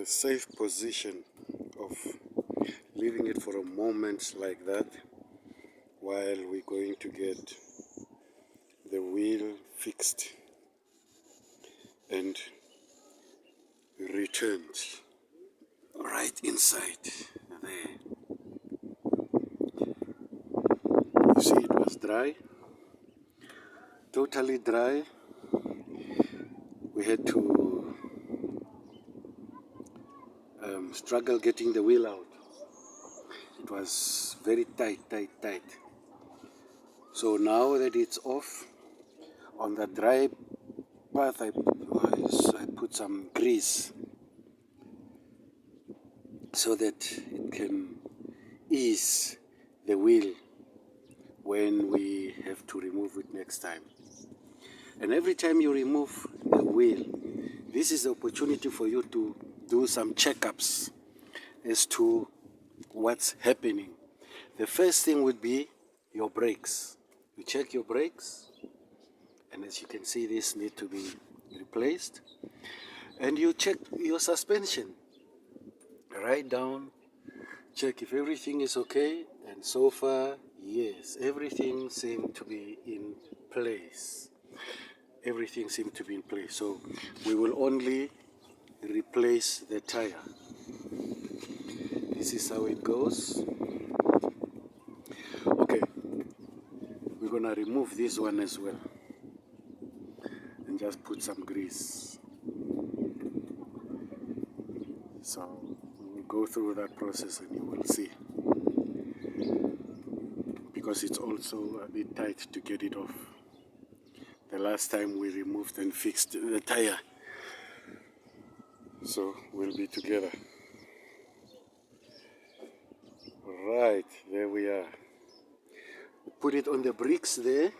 the safe position of leaving it for a moment like that while we're going to get the wheel fixed and returned right inside there. You see, it was dry, totally dry. We had to struggle getting the wheel out. It was very tight. So now that it's off, on the dry path I put some grease so that it can ease the wheel when we have to remove it next time. And every time you remove the wheel, this is the opportunity for you to do some checkups as to what's happening. The first thing would be your brakes. You check your brakes, and as you can see, these need to be replaced. And you check your suspension. Write down, check if everything is okay, and so far, yes, everything seemed to be in place. Everything seemed to be in place. So we will only replace the tire. This is how it goes. Okay, we're gonna remove this one as well and just put some grease. So we'll go through that process and you will see, because it's also a bit tight to get it off. The last time we removed and fixed the tire. So we'll be together. Right, there we are. We put it on the bricks there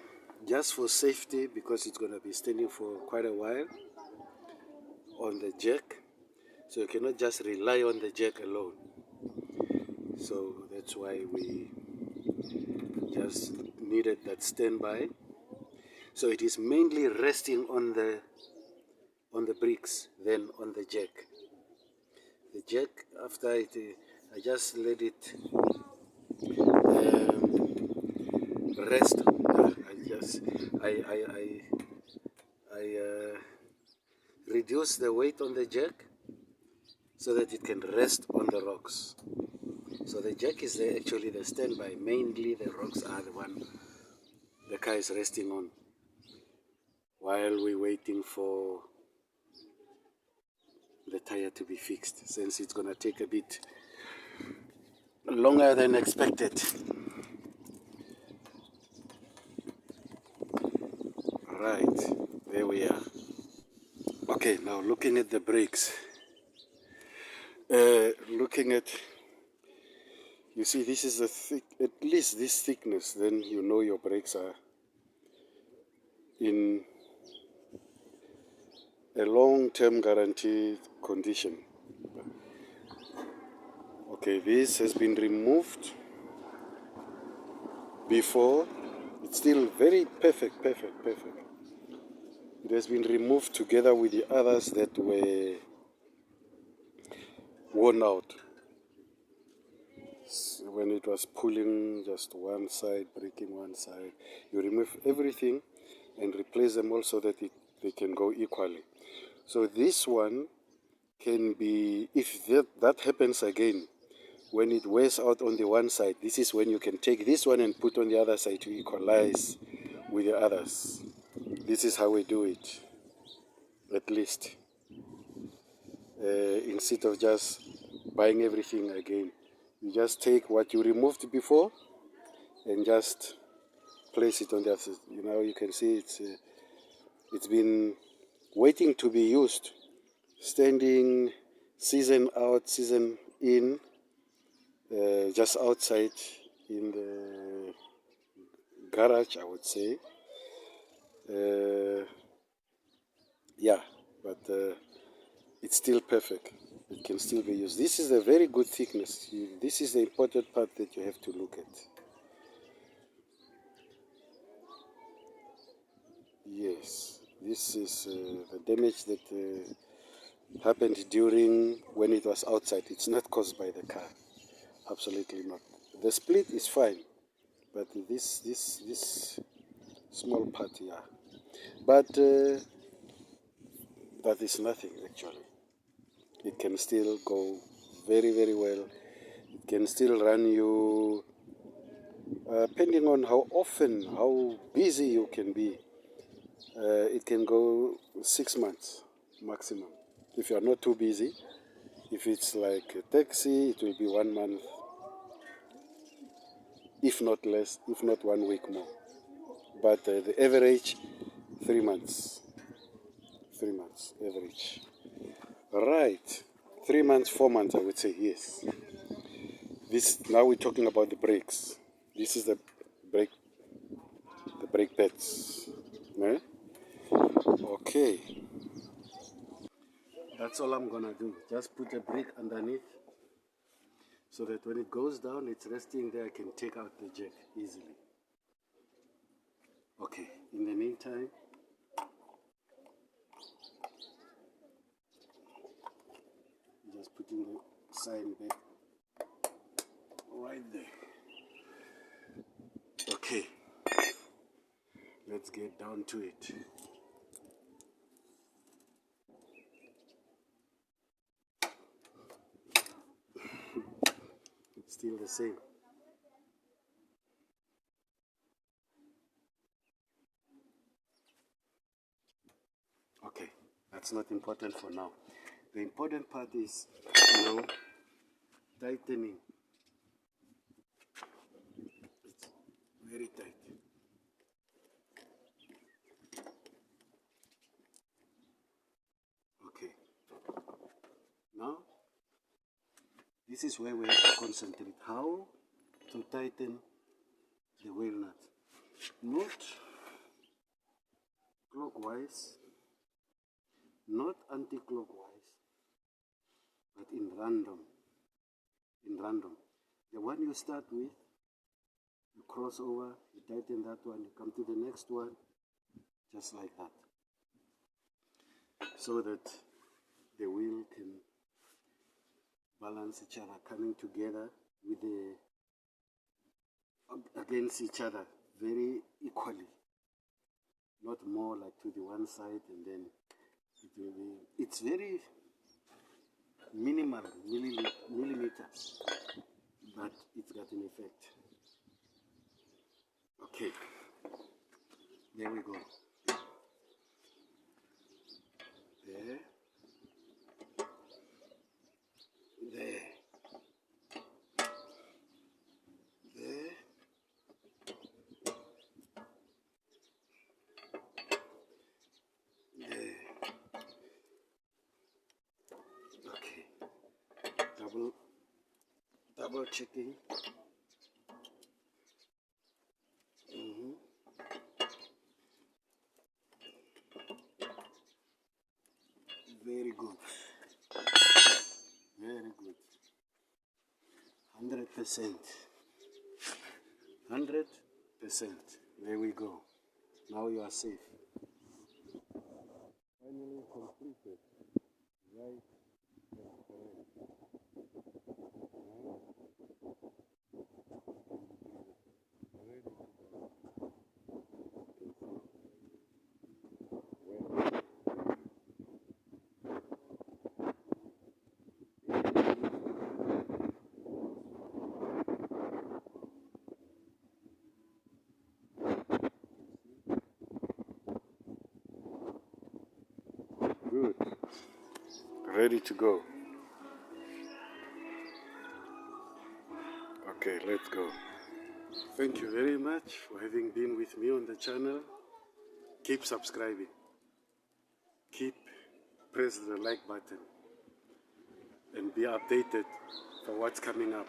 just for safety, because it's going to be standing for quite a while on the jack. So you cannot just rely on the jack alone. So that's why we just needed that standby. So it is mainly resting on the bricks, then on the jack. The jack, after it, I just let it rest. I reduce the weight on the jack so that it can rest on the rocks. So the jack is actually the standby. Mainly the rocks are the one the car is resting on while we're waiting for the tire to be fixed, since it's going to take a bit longer than expected. Right, there we are. Okay, now looking at the brakes. Looking at, you see, this is at least this thickness, then you know your brakes are in a long-term guaranteed condition. Okay, this has been removed before. It's still very perfect. It has been removed together with the others that were worn out. So when it was pulling just one side, breaking one side, you remove everything and replace them all so that they can go equally. So this one can be, if that happens again, when it wears out on the one side, this is when you can take this one and put on the other side to equalize with the others. This is how we do it, at least. Instead of just buying everything again, you just take what you removed before and just place it on the other side. You know, you can see it's been waiting to be used, standing season out, season in, just outside in the garage, I would say. Yeah, but it's still perfect. It can still be used. This is a very good thickness. This is the important part that you have to look at. Yes, this is the damage that happened during when it was outside. It's not caused by the car. Absolutely not. The split is fine, but this small part, yeah. But that is nothing actually. It can still go very, very well. It can still run you, depending on how often, how busy you can be. It can go 6 months maximum. If you are not too busy, if it's like a taxi, it will be 1 month, if not less, if not 1 week more. But the average, 3 months. 3 months average. Right. 3 months, 4 months, I would say, yes. This now we're talking about the brakes. This is the brake pads. Eh? Okay. That's all I'm gonna do. Just put a brake underneath so that when it goes down, it's resting there. I can take out the jack easily. Okay. In the meantime, just putting the sign back right there. Okay. Let's get down to it. Still the same. Okay, that's not important for now. The important part is, tightening. It's very tight. Okay. Now, this is where we have to concentrate. How to tighten the wheel nut. Not clockwise, not anti-clockwise, but in random. In random. The one you start with, you cross over, you tighten that one, you come to the next one, just like that. So that the wheel can balance each other, coming together with the against each other very equally, not more like to the one side and then it will be. It's very minimal millimeters, but it's got an effect. Okay, there we go. There. There. There. There. Okay. Double checking. Very good. Very good. 100%. 100%. There we go. Now you are safe. Finally completed. Right. Good. Ready to go. Okay, let's go. Thank you very much for having been with me on the channel. Keep subscribing. Press the like button and be updated for what's coming up.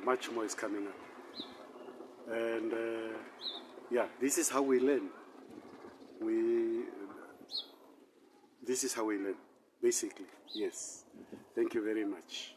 Much more is coming up. And yeah, this is how we learn. This is how we learn, basically. Yes. Thank you very much.